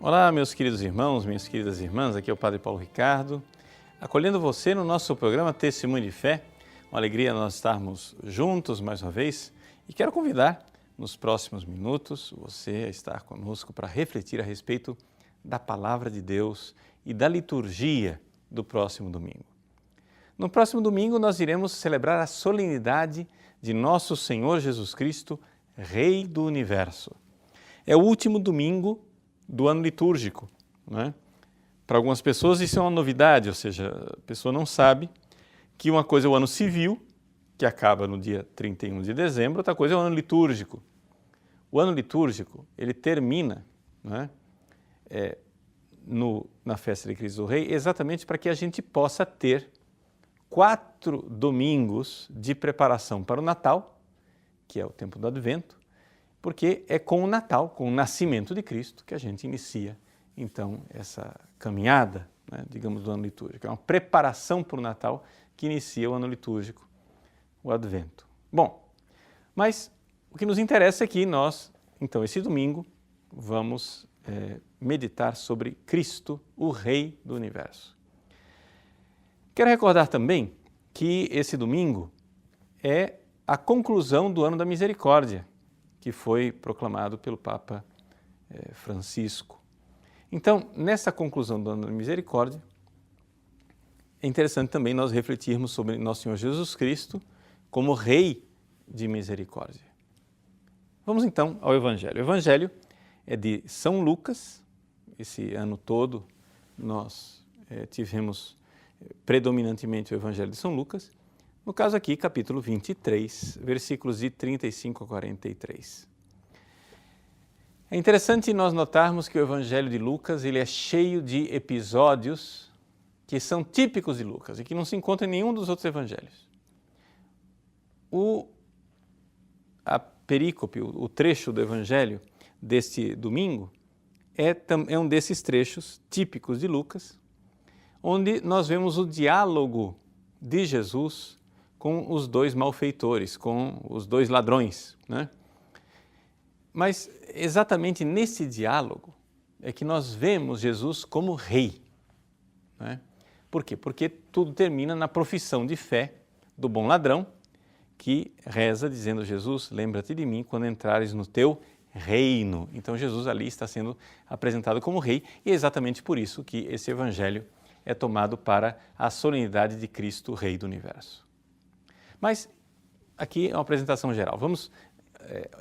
Olá, meus queridos irmãos, minhas queridas irmãs, aqui é o Padre Paulo Ricardo, acolhendo você no nosso programa Testemunho de Fé. Uma alegria nós estarmos juntos mais uma vez e quero convidar nos próximos minutos você a estar conosco para refletir a respeito da Palavra de Deus e da liturgia do próximo domingo. No próximo domingo nós iremos celebrar a solenidade de Nosso Senhor Jesus Cristo, Rei do Universo. É o último domingo do ano litúrgico, né? Para algumas pessoas isso é uma novidade, ou seja, a pessoa não sabe que uma coisa é o ano civil, que acaba no dia 31 de dezembro, outra coisa é o ano litúrgico. O ano litúrgico, ele termina, né, na festa de Cristo Rei, exatamente para que a gente possa ter 4 domingos de preparação para o Natal, que é o tempo do Advento, porque é com o Natal, com o nascimento de Cristo, que a gente inicia, então, essa caminhada, né, digamos, do ano litúrgico. É uma preparação para o Natal que inicia o ano litúrgico, o Advento. Bom, mas o que nos interessa é que nós, então, esse domingo, vamos meditar sobre Cristo, o Rei do Universo. Quero recordar também que esse domingo é a conclusão do Ano da Misericórdia, que foi proclamado pelo Papa Francisco. Então, nessa conclusão do Ano da Misericórdia, é interessante também nós refletirmos sobre Nosso Senhor Jesus Cristo como Rei de Misericórdia. Vamos então ao Evangelho. O Evangelho é de São Lucas. Esse ano todo nós tivemos predominantemente o Evangelho de São Lucas. No caso aqui, capítulo 23, versículos de 35 a 43. É interessante nós notarmos que o Evangelho de Lucas ele é cheio de episódios que são típicos de Lucas e que não se encontram em nenhum dos outros evangelhos. A perícope, o trecho do Evangelho deste domingo, é um desses trechos típicos de Lucas, onde nós vemos o diálogo de Jesus com os 2 malfeitores, com os 2 ladrões, né? Mas exatamente nesse diálogo é que nós vemos Jesus como rei, né? Por quê? Porque tudo termina na profissão de fé do bom ladrão, que reza dizendo: Jesus, lembra-te de mim quando entrares no teu reino. Então Jesus ali está sendo apresentado como rei e é exatamente por isso que esse evangelho é tomado para a solenidade de Cristo, Rei do Universo. Mas aqui é uma apresentação geral. Vamos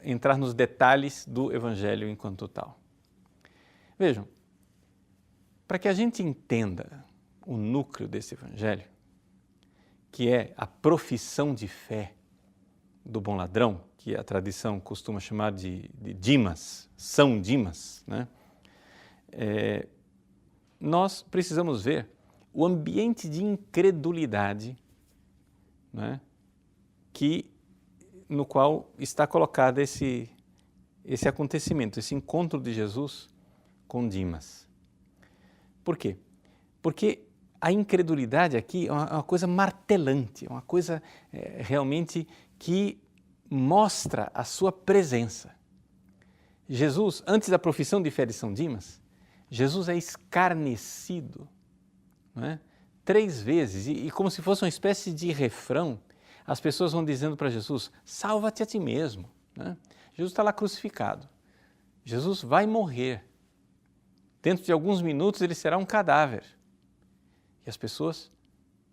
entrar nos detalhes do Evangelho enquanto tal. Vejam, para que a gente entenda o núcleo desse Evangelho, que é a profissão de fé do bom ladrão, que a tradição costuma chamar de Dimas, São Dimas, né? Nós precisamos ver o ambiente de incredulidade, né, no qual está colocado esse acontecimento, esse encontro de Jesus com Dimas. Por quê? Porque a incredulidade aqui é uma coisa martelante, é uma coisa realmente que mostra a sua presença. Jesus, antes da profissão de fé de São Dimas, Jesus é escarnecido, não é? 3 vezes, e como se fosse uma espécie de refrão, as pessoas vão dizendo para Jesus: salva-te a ti mesmo, né? Jesus está lá crucificado, Jesus vai morrer, dentro de alguns minutos ele será um cadáver. E as pessoas,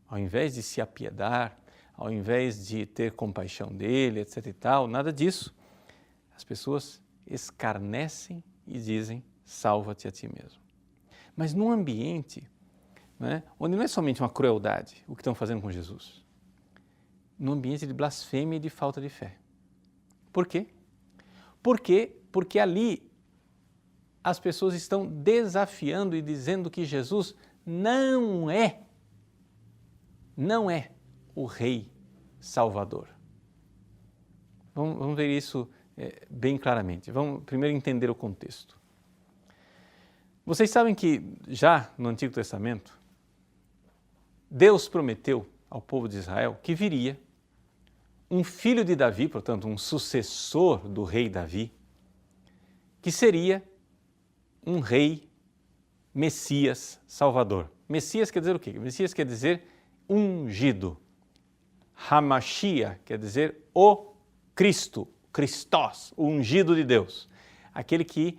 ao invés de se apiedar, ao invés de ter compaixão dele, etc e tal, nada disso, as pessoas escarnecem e dizem: salva-te a ti mesmo. Mas num ambiente, né, onde não é somente uma crueldade o que estão fazendo com Jesus, num ambiente de blasfêmia e de falta de fé. Por quê? Porque ali as pessoas estão desafiando e dizendo que Jesus não é o Rei Salvador. Vamos ver isso bem claramente. Vamos primeiro entender o contexto. Vocês sabem que já no Antigo Testamento, Deus prometeu ao povo de Israel que viria um filho de Davi, portanto um sucessor do rei Davi, que seria um rei Messias Salvador. Messias quer dizer o quê? Messias quer dizer ungido. Hamashia quer dizer o Cristo, Christos, o ungido de Deus. Aquele que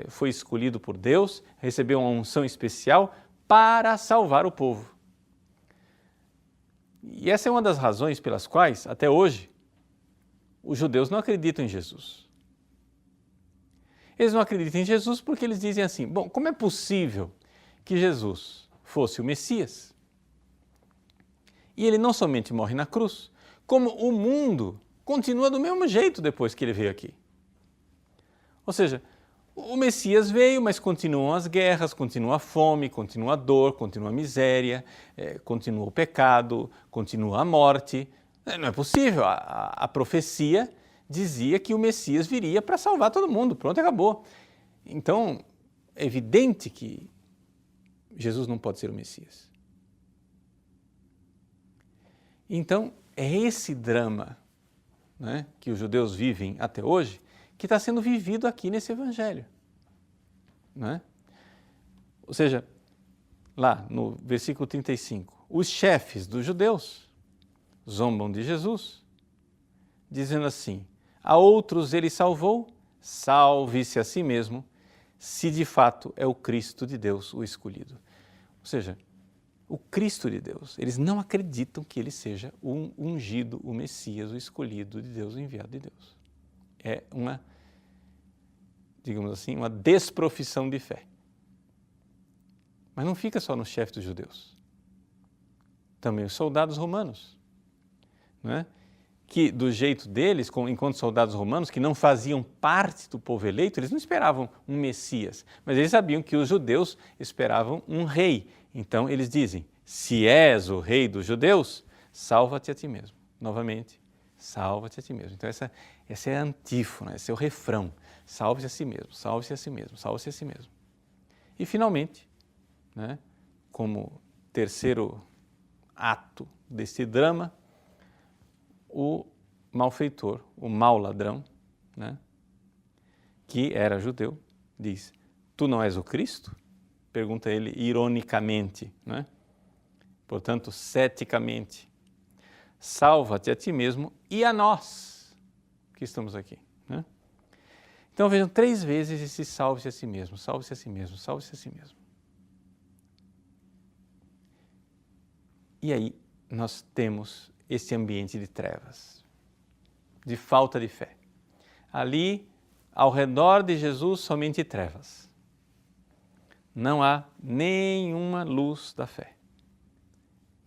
foi escolhido por Deus, recebeu uma unção especial para salvar o povo. E essa é uma das razões pelas quais, até hoje, os judeus não acreditam em Jesus. Eles não acreditam em Jesus porque eles dizem assim, bom, como é possível que Jesus fosse o Messias? E ele não somente morre na cruz, como o mundo continua do mesmo jeito depois que ele veio aqui. Ou seja, o Messias veio, mas continuam as guerras, continua a fome, continua a dor, continua a miséria, continua o pecado, continua a morte. Não é possível. A profecia dizia que o Messias viria para salvar todo mundo. Pronto, acabou. Então, é evidente que Jesus não pode ser o Messias. Então, é esse drama, né, que os judeus vivem até hoje, que está sendo vivido aqui nesse Evangelho. Né? Ou seja, lá no versículo 35, os chefes dos judeus zombam de Jesus, dizendo assim, a outros ele salvou, salve-se a si mesmo, se de fato é o Cristo de Deus o escolhido. Ou seja, o Cristo de Deus, eles não acreditam que ele seja o ungido, o Messias, o escolhido de Deus, o enviado de Deus. É uma, digamos assim, uma desprofissão de fé. Mas não fica só no chefe dos judeus. Também os soldados romanos, não é? Que do jeito deles, enquanto soldados romanos, que não faziam parte do povo eleito, eles não esperavam um Messias, mas eles sabiam que os judeus esperavam um rei. Então eles dizem, se és o rei dos judeus, salva-te a ti mesmo. Novamente, salva-te a ti mesmo. Então essa é a antífona, esse é o refrão. Salve-se a si mesmo, salve-se a si mesmo, salve-se a si mesmo. E finalmente, né, como terceiro ato desse drama, o malfeitor, o mau ladrão, né, que era judeu, diz, tu não és o Cristo? Pergunta ele ironicamente, né? Portanto, ceticamente, salva-te a ti mesmo e a nós que estamos aqui. Né? Então vejam 3 vezes esse salve-se a si mesmo, salve-se a si mesmo, salve-se a si mesmo. E aí nós temos esse ambiente de trevas, de falta de fé. Ali, ao redor de Jesus, somente trevas. Não há nenhuma luz da fé.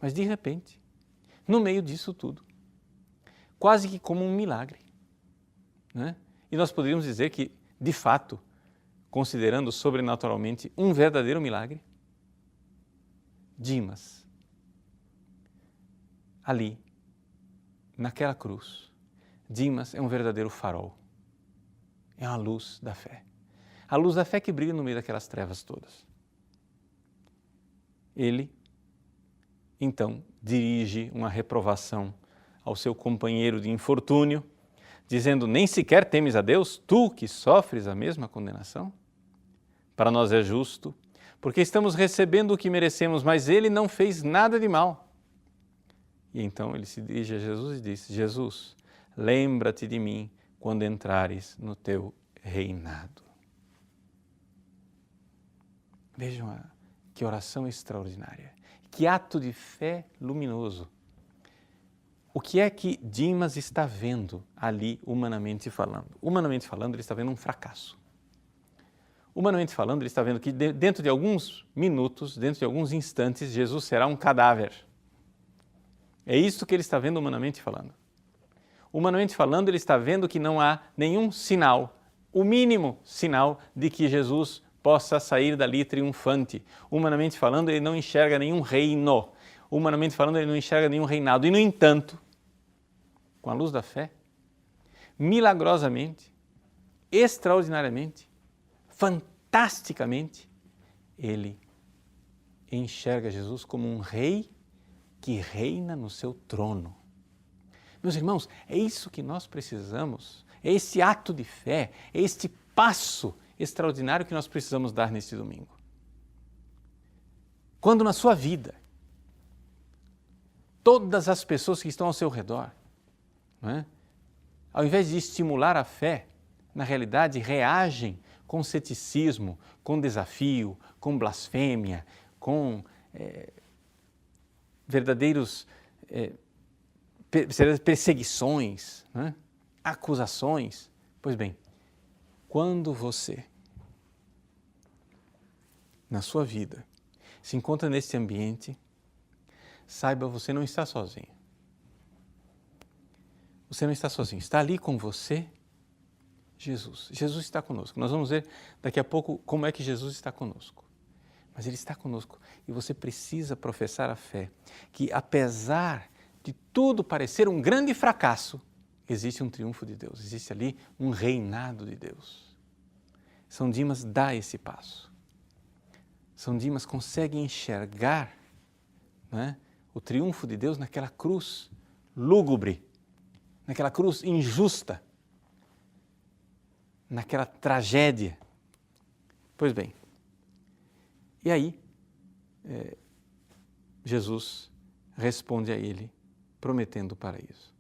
Mas de repente, no meio disso tudo, quase que como um milagre, né? E nós poderíamos dizer que, de fato, considerando sobrenaturalmente um verdadeiro milagre, Dimas, ali, naquela cruz, Dimas é um verdadeiro farol, é uma luz da fé. A luz da fé que brilha no meio daquelas trevas todas. Ele, então, dirige uma reprovação ao seu companheiro de infortúnio, dizendo, nem sequer temes a Deus, tu que sofres a mesma condenação? Para nós é justo, porque estamos recebendo o que merecemos, mas ele não fez nada de mal. E então ele se dirige a Jesus e diz, Jesus, lembra-te de mim quando entrares no teu reinado. Vejam que oração extraordinária, que ato de fé luminoso. O que é que Dimas está vendo ali, humanamente falando? Humanamente falando, ele está vendo um fracasso. Humanamente falando, ele está vendo que dentro de alguns minutos, dentro de alguns instantes, Jesus será um cadáver. É isso que ele está vendo humanamente falando. Humanamente falando, ele está vendo que não há nenhum sinal, o mínimo sinal de que Jesus possa sair dali triunfante. Humanamente falando, ele não enxerga nenhum reino. Humanamente falando, ele não enxerga nenhum reinado. E, no entanto, com a luz da fé, milagrosamente, extraordinariamente, fantasticamente, ele enxerga Jesus como um rei que reina no seu trono. Meus irmãos, é isso que nós precisamos, é esse ato de fé, é este passo extraordinário que nós precisamos dar neste domingo. Quando na sua vida, todas as pessoas que estão ao seu redor, né, ao invés de estimular a fé, na realidade reagem com ceticismo, com desafio, com blasfêmia, com verdadeiras perseguições, né, acusações. Pois bem, quando você, na sua vida, se encontra nesse ambiente, saiba, você não está sozinho. Você não está sozinho. Está ali com você Jesus. Jesus está conosco. Nós vamos ver daqui a pouco como é que Jesus está conosco. Mas Ele está conosco e você precisa professar a fé que, apesar de tudo parecer um grande fracasso, existe um triunfo de Deus, existe ali um reinado de Deus. São Dimas dá esse passo. São Dimas consegue enxergar, né, o triunfo de Deus naquela cruz lúgubre, naquela cruz injusta, naquela tragédia. Pois bem, e aí Jesus responde a ele, prometendo o paraíso.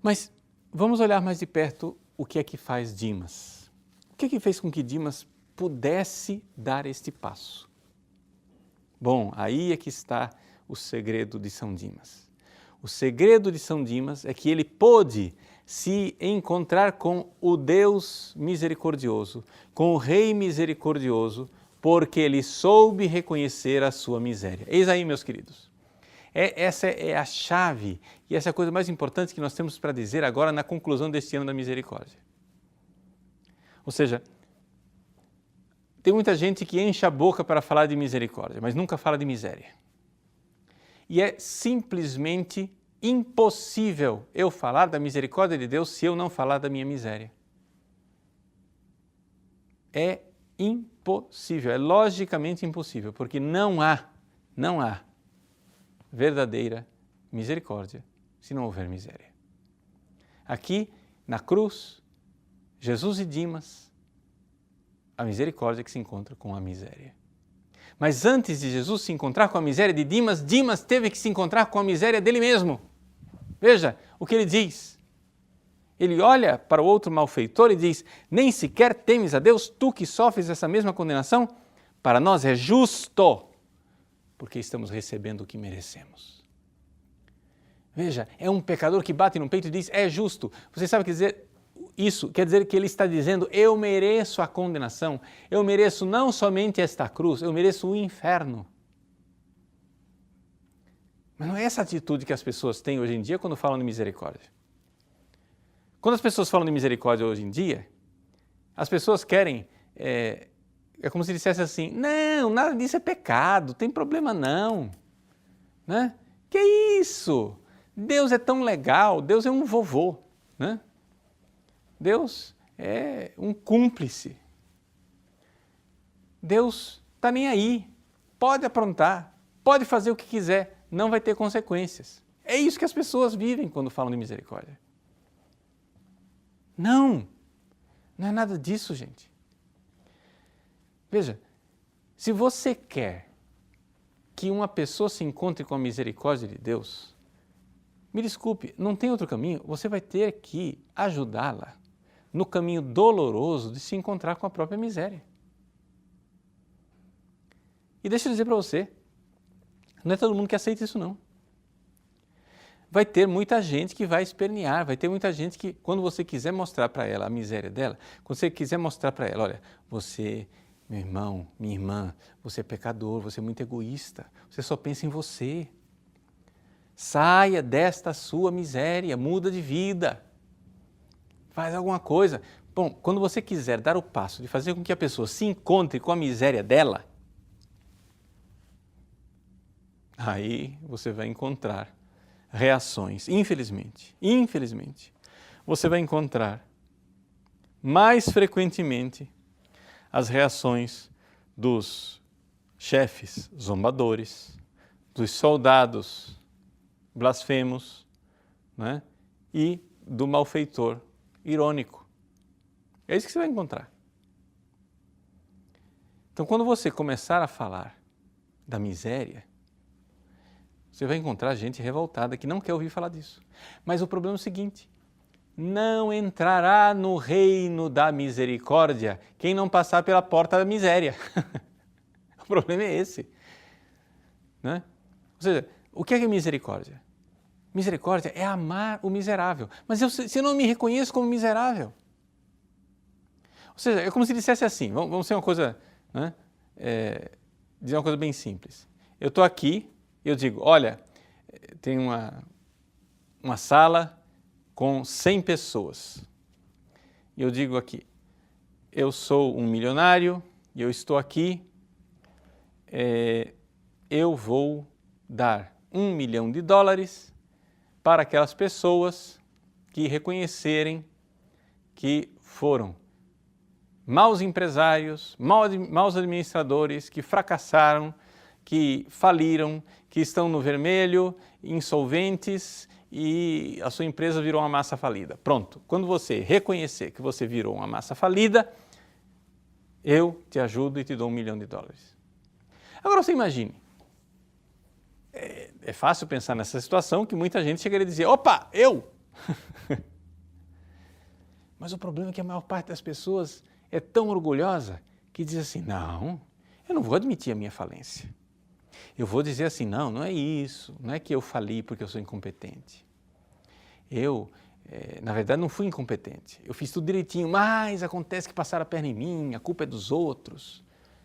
Mas vamos olhar mais de perto o que é que faz Dimas. O que é que fez com que Dimas pudesse dar este passo? Bom, aí é que está o segredo de São Dimas. O segredo de São Dimas é que ele pôde se encontrar com o Deus misericordioso, com o Rei misericordioso, porque ele soube reconhecer a sua miséria. Eis aí, meus queridos. Essa é a chave e essa é a coisa mais importante que nós temos para dizer agora na conclusão deste ano da misericórdia. Ou seja, tem muita gente que enche a boca para falar de misericórdia, mas nunca fala de miséria. E é simplesmente impossível eu falar da misericórdia de Deus se eu não falar da minha miséria. É impossível, é logicamente impossível, porque não há verdadeira misericórdia se não houver miséria. Aqui, na cruz, Jesus e Dimas, a misericórdia que se encontra com a miséria. Mas antes de Jesus se encontrar com a miséria de Dimas, Dimas teve que se encontrar com a miséria dele mesmo. Veja o que ele diz. Ele olha para o outro malfeitor e diz: nem sequer temes a Deus, tu que sofres essa mesma condenação? Para nós é justo, porque estamos recebendo o que merecemos. Veja, é um pecador que bate no peito e diz: é justo. Você sabe o que quer dizer isso? Quer dizer que ele está dizendo: eu mereço a condenação, eu mereço não somente esta cruz, eu mereço o inferno. Mas não é essa atitude que as pessoas têm hoje em dia quando falam de misericórdia. Quando as pessoas falam de misericórdia hoje em dia, as pessoas querem, é como se dissesse assim: não, nada disso é pecado, tem problema não. Né? Que isso? Deus é tão legal, Deus é um vovô, né? Deus é um cúmplice. Deus está nem aí, pode aprontar, pode fazer o que quiser, não vai ter consequências. É isso que as pessoas vivem quando falam de misericórdia. Não é nada disso, gente. Veja, se você quer que uma pessoa se encontre com a misericórdia de Deus, me desculpe, não tem outro caminho, você vai ter que ajudá-la no caminho doloroso de se encontrar com a própria miséria. E deixa eu dizer para você, não é todo mundo que aceita isso não. Vai ter muita gente que vai espernear, vai ter muita gente que, quando você quiser mostrar para ela a miséria dela, quando você quiser mostrar para ela: olha, você, meu irmão, minha irmã, você é pecador, você é muito egoísta, você só pensa em você. Saia desta sua miséria, muda de vida, faz alguma coisa. Bom, quando você quiser dar o passo de fazer com que a pessoa se encontre com a miséria dela, aí você vai encontrar reações, infelizmente, você vai encontrar mais frequentemente as reações dos chefes zombadores, dos soldados blasfemos, né? E do malfeitor irônico. É isso que você vai encontrar. Então, quando você começar a falar da miséria, você vai encontrar gente revoltada que não quer ouvir falar disso. Mas o problema é o seguinte: não entrará no reino da misericórdia quem não passar pela porta da miséria. O problema é esse. Né? Ou seja, o que é misericórdia? Misericórdia é amar o miserável. Mas se eu não me reconheço como miserável. Ou seja, é como se dissesse assim, vamos ser uma coisa, né? Dizer uma coisa bem simples. Eu estou aqui, eu digo, olha, tem uma sala com 100 pessoas. E eu digo aqui, eu sou um milionário e eu estou aqui, eu vou dar $1 milhão para aquelas pessoas que reconhecerem que foram maus empresários, maus administradores, que fracassaram, que faliram, que estão no vermelho, insolventes e a sua empresa virou uma massa falida. Pronto, quando você reconhecer que você virou uma massa falida, eu te ajudo e te dou $1 milhão. Agora você imagine, é fácil pensar nessa situação que muita gente chegaria a dizer, opa, eu! Mas o problema é que a maior parte das pessoas é tão orgulhosa que diz assim, não, eu não vou admitir a minha falência. Eu vou dizer assim, não é isso, não é que eu fali porque eu sou incompetente. Eu, na verdade, não fui incompetente, eu fiz tudo direitinho, mas acontece que passaram a perna em mim, a culpa é dos outros,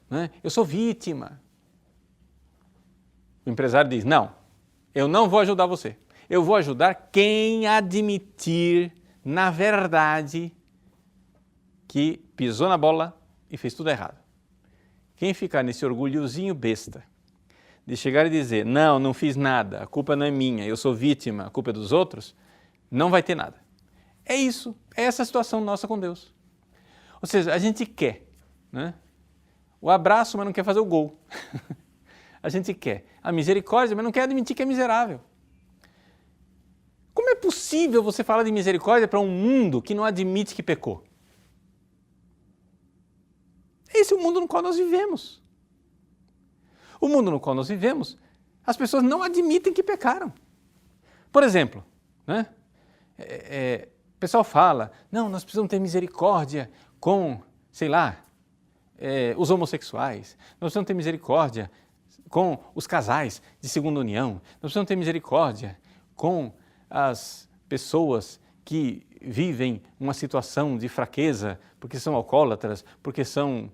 né? Eu sou vítima. O empresário diz, não, eu não vou ajudar você, eu vou ajudar quem admitir, na verdade, que pisou na bola e fez tudo errado. Quem ficar nesse orgulhozinho besta de chegar e dizer, não fiz nada, a culpa não é minha, eu sou vítima, a culpa é dos outros, não vai ter nada. É isso, é essa a situação nossa com Deus. Ou seja, a gente quer, né, o abraço, mas não quer fazer o gol. A gente quer a misericórdia, mas não quer admitir que é miserável. Como é possível você falar de misericórdia para um mundo que não admite que pecou? Esse é o mundo no qual nós vivemos. O mundo no qual nós vivemos, as pessoas não admitem que pecaram. Por exemplo, né? O pessoal fala, não, nós precisamos ter misericórdia com, sei lá, os homossexuais, nós precisamos ter misericórdia com os casais de segunda união, nós precisamos ter misericórdia com as pessoas que vivem uma situação de fraqueza, porque são alcoólatras, porque são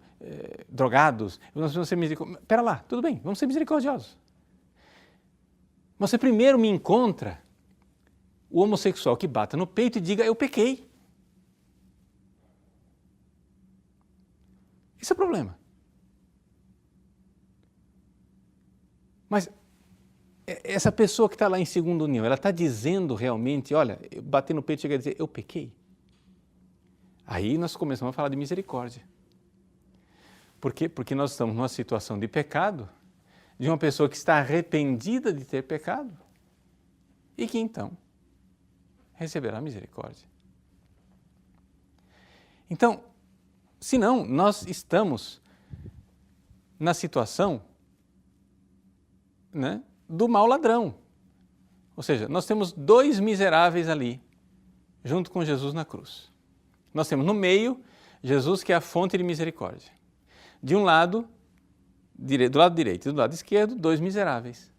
drogados, nós precisamos ser misericordiosos. Espera lá, tudo bem, vamos ser misericordiosos. Você primeiro me encontra o homossexual que bata no peito e diga, eu pequei. Esse é o problema. Mas essa pessoa que está lá em segunda união, ela está dizendo realmente, olha, eu bati no peito e cheguei a dizer, eu pequei. Aí nós começamos a falar de misericórdia. Por quê? Porque nós estamos numa situação de pecado, de uma pessoa que está arrependida de ter pecado e que então receberá misericórdia. Então, senão nós estamos na situação, né, do mau ladrão. Ou seja, nós temos dois miseráveis ali, junto com Jesus na cruz. Nós temos no meio Jesus, que é a fonte de misericórdia. De um lado, do lado direito e do lado esquerdo, dois miseráveis.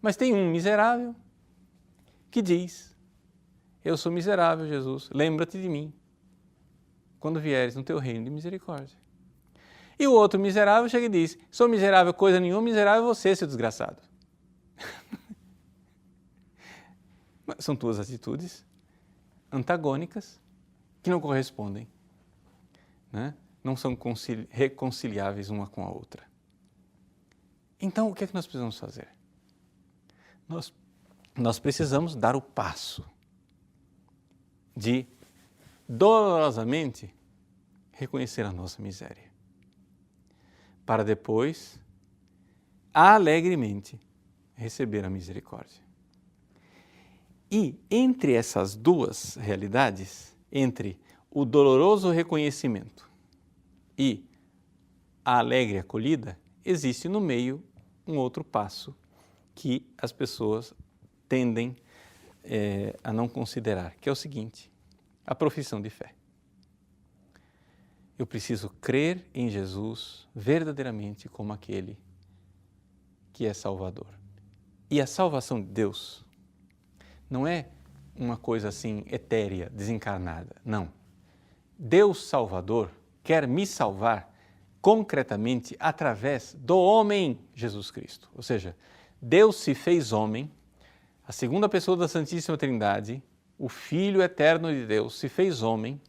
Mas tem um miserável que diz, eu sou miserável, Jesus, lembra-te de mim quando vieres no teu reino de misericórdia. E o outro miserável chega e diz, sou miserável coisa nenhuma, miserável é você, seu desgraçado. São duas atitudes antagônicas que não correspondem, né? Não são reconciliáveis uma com a outra. Então, o que é que nós precisamos fazer? Nós precisamos dar o passo de dolorosamente reconhecer a nossa miséria, para depois, alegremente, receber a misericórdia. E entre essas duas realidades, entre o doloroso reconhecimento e a alegre acolhida, existe no meio um outro passo que as pessoas tendem a não considerar, que é o seguinte: a profissão de fé. Eu preciso crer em Jesus verdadeiramente como aquele que é Salvador. E a salvação de Deus não é uma coisa assim etérea, desencarnada. Não. Deus Salvador quer me salvar concretamente através do homem Jesus Cristo. Ou seja, Deus se fez homem, a segunda pessoa da Santíssima Trindade, o Filho eterno de Deus, se fez homem,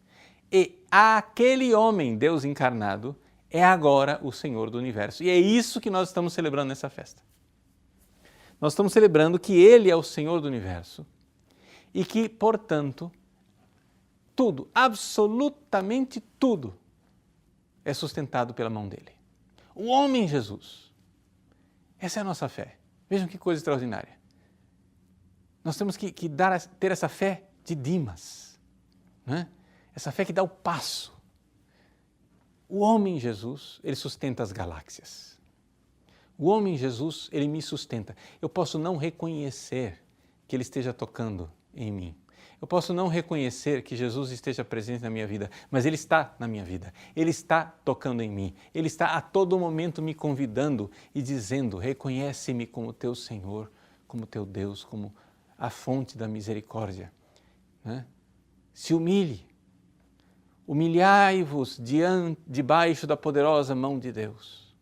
e aquele homem, Deus encarnado, é agora o Senhor do Universo. E é isso que nós estamos celebrando nessa festa. Nós estamos celebrando que Ele é o Senhor do Universo e que, portanto, tudo, absolutamente tudo, é sustentado pela mão dele. O homem Jesus. Essa é a nossa fé. Vejam que coisa extraordinária. Nós temos que ter essa fé de Dimas, né? Essa fé que dá o passo. O homem Jesus, ele sustenta as galáxias. O homem Jesus, ele me sustenta. Eu posso não reconhecer que ele esteja tocando em mim. Eu posso não reconhecer que Jesus esteja presente na minha vida, mas ele está na minha vida. Ele está tocando em mim. Ele está a todo momento me convidando e dizendo: reconhece-me como teu Senhor, como teu Deus, como a fonte da misericórdia. Né? Se humilhe. Humilhai-vos debaixo da poderosa mão de Deus.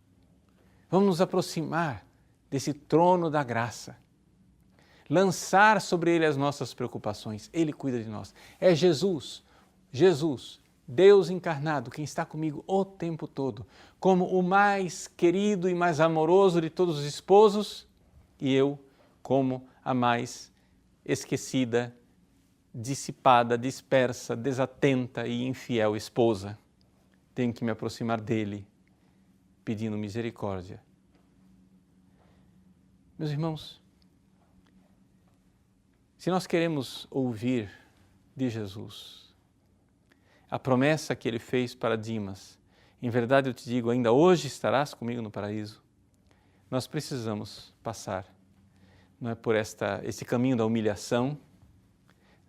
Vamos nos aproximar desse trono da graça. Lançar sobre Ele as nossas preocupações. Ele cuida de nós. É Jesus, Deus encarnado, quem está comigo o tempo todo, como o mais querido e mais amoroso de todos os esposos, e eu como a mais esquecida, dissipada, dispersa, desatenta e infiel esposa. Tenho que me aproximar dele, pedindo misericórdia. Meus irmãos, se nós queremos ouvir de Jesus a promessa que ele fez para Dimas, em verdade eu te digo, ainda hoje estarás comigo no paraíso, nós precisamos passar, não é, por esse caminho da humilhação,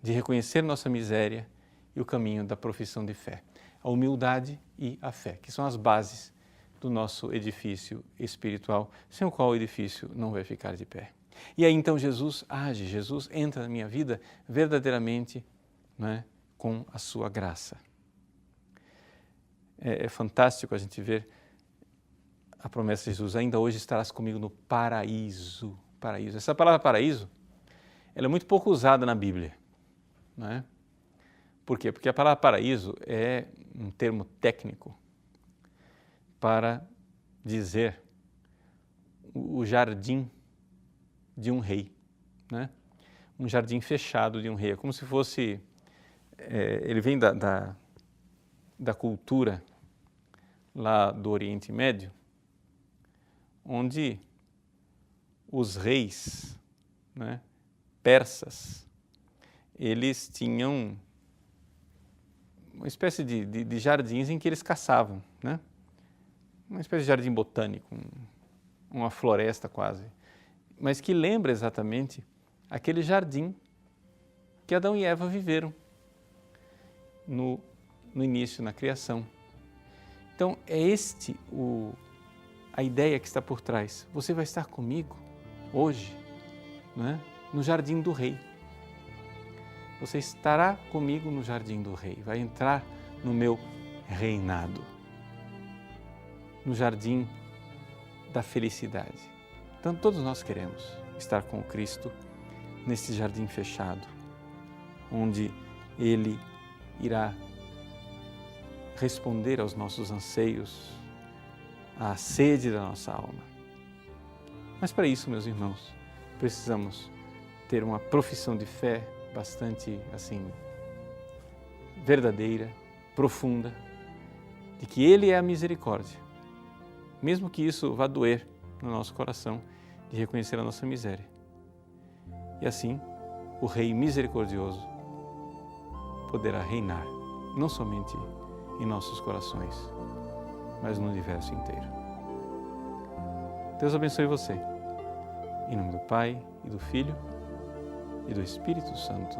de reconhecer nossa miséria, e o caminho da profissão de fé. A humildade e a fé, que são as bases do nosso edifício espiritual, sem o qual o edifício não vai ficar de pé. E aí então Jesus age, Jesus entra na minha vida verdadeiramente, não é, com a sua graça. É fantástico a gente ver a promessa de Jesus: ainda hoje estarás comigo no paraíso. Paraíso. Essa palavra paraíso, ela é muito pouco usada na Bíblia. Não é? Por quê? Porque a palavra paraíso é um termo técnico para dizer o jardim de um rei, né? Um jardim fechado de um rei. É como se fosse, ele vem da cultura lá do Oriente Médio, onde os reis, né, persas, eles tinham uma espécie de jardins em que eles caçavam, né? Uma espécie de jardim botânico, uma floresta quase, mas que lembra exatamente aquele jardim que Adão e Eva viveram no início, na criação. Então, é a ideia que está por trás. Você vai estar comigo hoje, né, no jardim do rei. Você estará comigo no jardim do rei, vai entrar no meu reinado, no jardim da felicidade. Então todos nós queremos estar com o Cristo nesse jardim fechado, onde Ele irá responder aos nossos anseios, à sede da nossa alma. Mas para isso, meus irmãos, precisamos ter uma profissão de fé bastante, assim, verdadeira, profunda, de que Ele é a misericórdia, mesmo que isso vá doer no nosso coração, de reconhecer a nossa miséria. E assim, o Rei misericordioso poderá reinar, não somente em nossos corações, mas no universo inteiro. Deus abençoe você. Em nome do Pai, e do Filho, e do Espírito Santo.